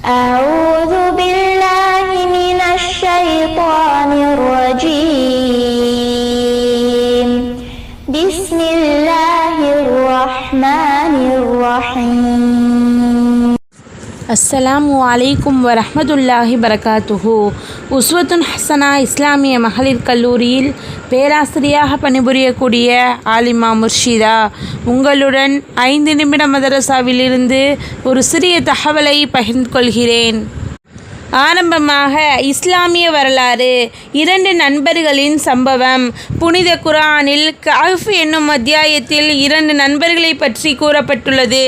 أعوذ بالله من الشيطان الرجيم بسم الله الرحمن الرحيم அஸ்ஸலாமு அலைக்கும் வரஹ்மத்துல்லாஹி பரகாத்துஹு. உஸ்வத்துன் ஹசனா இஸ்லாமிய மகளிர் கல்லூரியில் பேராசிரியாக பணிபுரியக்கூடிய ஆலிமா முர்ஷிதா உங்களுடன் 5 நிமிட மதரசாவிலிருந்து ஒரு சிறிய தகவலை பகிர்ந்து கொள்கிறேன். ஆரம்பமாக இஸ்லாமிய வரலாறு. 2 நண்பர்களின் சம்பவம். புனித குர்ஆனில் கஹ்ஃப் என்னும் அத்தியாயத்தில் 2 நண்பர்களை பற்றி கூறப்பட்டுள்ளது.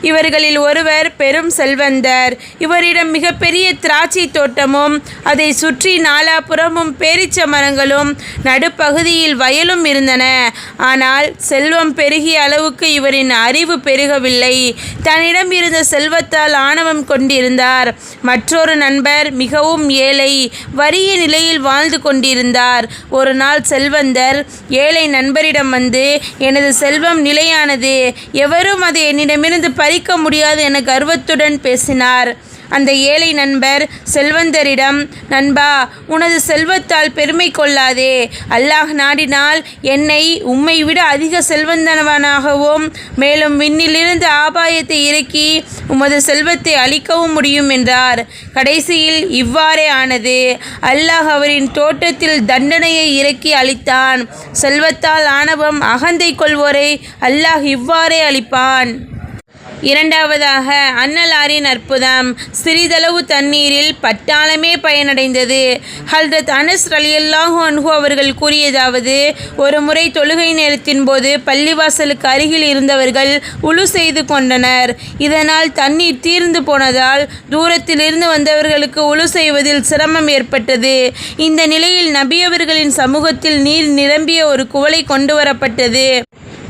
இவர்களில் ஒருவர் பெரும் செல்வந்தர். இவரிடம் மிகப்பெரிய திராட்சை தோட்டமும் அதை சுற்றி நாலாபுறமும் பேரீச்ச மரங்களும் நடுப்பகுதியில் வயலும் இருந்தன. ஆனால் செல்வம் பெருகிய அளவுக்கு இவரின் அறிவு பெருகவில்லை. தன்னிடம் இருந்த செல்வத்தால் ஆணவம் கொண்டிருந்தார். மற்றொரு நண்பர் மிகவும் ஏழை, வறிய நிலையில் வாழ்ந்து கொண்டிருந்தார். ஒரு நாள் செல்வந்தர் ஏழை நண்பரிடம் வந்து, எனது செல்வம் நிலையானது, எவரும் அதை என்னிடமிருந்து பறிக்க முடியாது என கர்வத்துடன் பேசினார். அந்த ஏழை நண்பர் செல்வந்தரிடம், நண்பா, உனது செல்வத்தால் பெருமை கொள்ளாதே. அல்லாஹ் நாடினால் என்னை உம்மை விட அதிக செல்வந்தனவனாகவும் மேலும் விண்ணிலிருந்து ஆபாயத்தை இறக்கி உமது செல்வத்தை அளிக்கவும் முடியும் என்றார். கடைசியில் இவ்வாறே ஆனது. அல்லாஹ் அவரின் தோட்டத்தில் தண்டனையை இறக்கி அளித்தான். செல்வத்தால் ஆணவம் அகந்தை கொள்வோரை அல்லாஹ் இவ்வாறே அளிப்பான். இரண்டாவதாக அன்னலாரின் அற்புதம். சிறிதளவு தண்ணீரில் பட்டாளமே பயனடைந்தது. ஹல்ரத் அனஸ் ரலியல்லாஹு அன்ஹு அவர்கள் கூறியதாவது, ஒரு முறை தொழுகை நேரத்தின் போது பள்ளிவாசலுக்கு அருகில் இருந்தவர்கள் உழு செய்து கொண்டனர். இதனால் தண்ணீர் தீர்ந்து போனதால் தூரத்திலிருந்து வந்தவர்களுக்கு உழு செய்வதில் சிரமம் ஏற்பட்டது. இந்த நிலையில் நபி அவர்களின் சமூகத்தில் நீர் நிரம்பிய ஒரு குவளை கொண்டு வரப்பட்டது.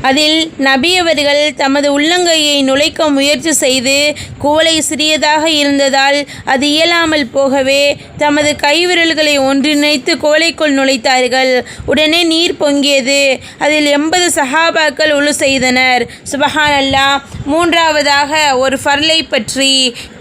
அதில் நபி அவர்கள் தமது உள்ளங்கையை நுழைக்க முயற்சி செய்து குவளை சிறியதாக இருந்ததால் அது இயலாமல் போகவே தமது கைவிரல்களை ஒன்றிணைத்து குவளைக்குள் நுழைத்தார்கள். உடனே நீர் பொங்கியது. அதில் 80 சஹாபாக்கள் உழு செய்தனர். சுபஹான் அல்லாஹ். மூன்றாவதாக ஒரு ஃபர்லை பற்றி.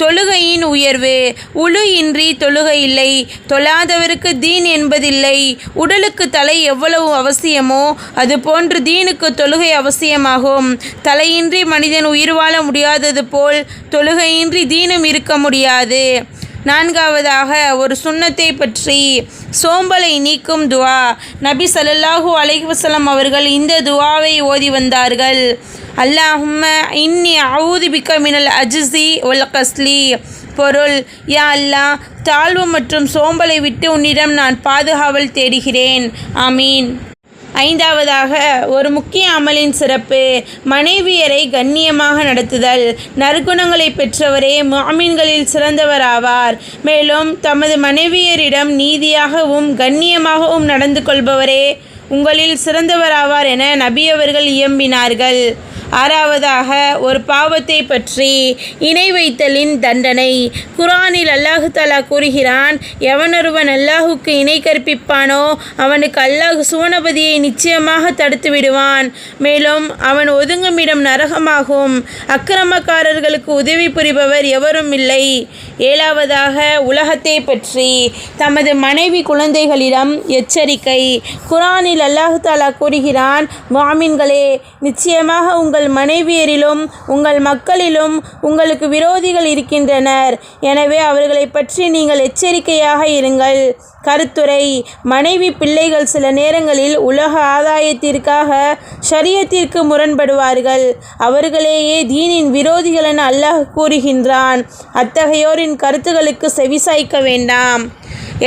தொழுகையின் உயர்வு. உழு இன்றி தொழுகை இல்லை. தொழாதவருக்கு தீன் என்பதில்லை. உடலுக்கு தலை எவ்வளவு அவசியமோ அதுபோன்று தீனுக்கு தொழுகை அவசியமாகும். தலையின்றி மனிதன் உயிர் வாழ முடியாதது போல் தொழுகையின்றி தீனும் இருக்க முடியாது. நான்காவதாக ஒரு சுன்னத்தை பற்றி. சோம்பலை நீக்கும் துவா. நபி ஸல்லல்லாஹு அலைஹி வஸல்லம் அவர்கள் இந்த துவாவை ஓதி வந்தார்கள். அல்லாஹும்ம இன்னி அஊது பிக்க மினல் அஜ்ஸி வல் கஸ்லி. பொருள், யா அல்லாஹ், தாழ்வு மற்றும் சோம்பலை விட்டு உன்னிடம் நான் பாதுகாவல் தேடுகிறேன். ஆமீன். ஐந்தாவதாக ஒரு முக்கிய அமலின் சிறப்பு. மனைவியரை கண்ணியமாக நடத்துதல். நற்குணங்களை பெற்றவரே முஅ்மின்களில் சிறந்தவராவார். மேலும் தமது மனைவியரிடம் நீதியாகவும் கண்ணியமாகவும் நடந்து கொள்பவரே உங்களில் சிறந்தவராவார் என நபி அவர்கள் இயம்பினார்கள். ஆறாவதாக ஒரு பாவத்தை பற்றி. இணை வைத்தலின் தண்டனை. குர்ஆனில் அல்லாஹு தஆலா கூறுகிறான், எவனொருவன் அல்லாஹுக்கு இணை கற்பிப்பானோ அவனுக்கு அல்லாஹ் சுவனபதியை நிச்சயமாக தடுத்து விடுவான். மேலும் அவன் ஒதுங்குமிடம் நரகமாகும். அக்கிரமக்காரர்களுக்கு உதவி புரிபவர் எவரும் இல்லை. ஏழாவதாக உலகத்தை பற்றி. தமது மனைவி குழந்தைகளிடம் எச்சரிக்கை. குர்ஆனில் அல்லாஹு தஆலா கூறுகிறான், முஅ்மின்களே, நிச்சயமாக உங்கள் மனைவியரிலும் உங்கள் மக்களிலும் உங்களுக்கு விரோதிகள் இருக்கின்றனர். எனவே அவர்களை பற்றி நீங்கள் எச்சரிக்கையாக இருங்கள். கருத்துரை. மனைவி பிள்ளைகள் சில நேரங்களில் உலக ஆதாயத்திற்காக ஷரியத்திற்கு முரண்படுவார்கள். அவர்களேயே தீனின் விரோதிகள் என அல்லாஹ் கூறுகின்றான். அத்தகையோரின் கருத்துகளுக்கு செவிசாய்க்க வேண்டாம்.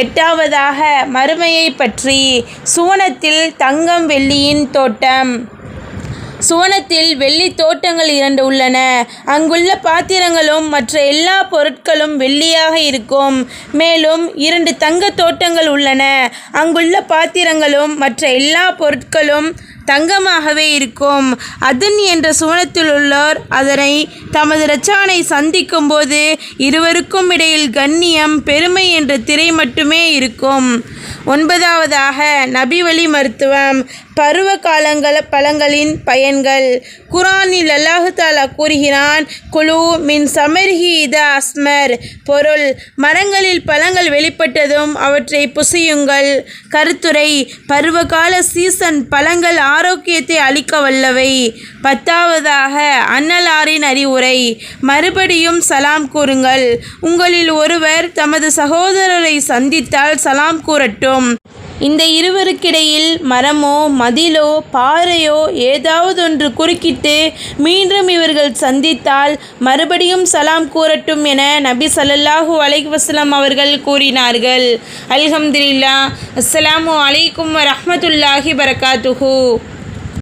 எட்டாவதாக மறுமையை பற்றி. சுவனத்தில் தங்கம் வெள்ளியின் தோட்டம். சுவனத்தில் வெள்ளி தோட்டங்கள் 2 உள்ளன. அங்குள்ள பாத்திரங்களும் மற்ற எல்லா பொருட்களும் வெள்ளியாக இருக்கும். மேலும் 2 தங்க தோட்டங்கள் உள்ளன. அங்குள்ள பாத்திரங்களும் மற்ற எல்லா பொருட்களும் தங்கமாகவே இருக்கும். அதன் என்ற சுவனத்தில் உள்ளோர் அதனை தமது இரட்சகனை சந்திக்கும் போது இருவருக்கும் இடையில் கண்ணியம், பெருமை என்ற திரை மட்டுமே இருக்கும். 9ஆவதாக நபி வழி மருத்துவம். பருவ காலங்கள் பழங்களின் பயன்கள். குர்ஆனில் அல்லாஹ் தஆலா கூறுகிறான், குலு மின் சமரிஹி இதா அஸ்மர். பொருள், மரங்களில் பழங்கள் வெளிப்பட்டதும் அவற்றை புசியுங்கள். கருத்துரை, பருவகால சீசன் பழங்கள் ஆரோக்கியத்தை அளிக்க வல்லவை. 10வதாக அன்னலாரின் அறிவுரை. மறுபடியும் சலாம் கூறுங்கள். உங்களில் ஒருவர் தமது சகோதரரை சந்தித்தால் சலாம் கூறட்டும். இந்த இருவருக்கிடையில் மரமோ மதிலோ பாறையோ ஏதாவதொன்று குறுக்கிட்டு மீண்டும் இவர்கள் சந்தித்தால் மறுபடியும் சலாம் கூறட்டும் என நபி ஸல்லல்லாஹு அலைஹி வஸல்லம் அவர்கள் கூறினார்கள். அல்ஹம்துலில்லாஹ். அஸ்ஸலாமு அலைக்கும் வரஹ்மத்துல்லாஹி பரகாத்துஹு.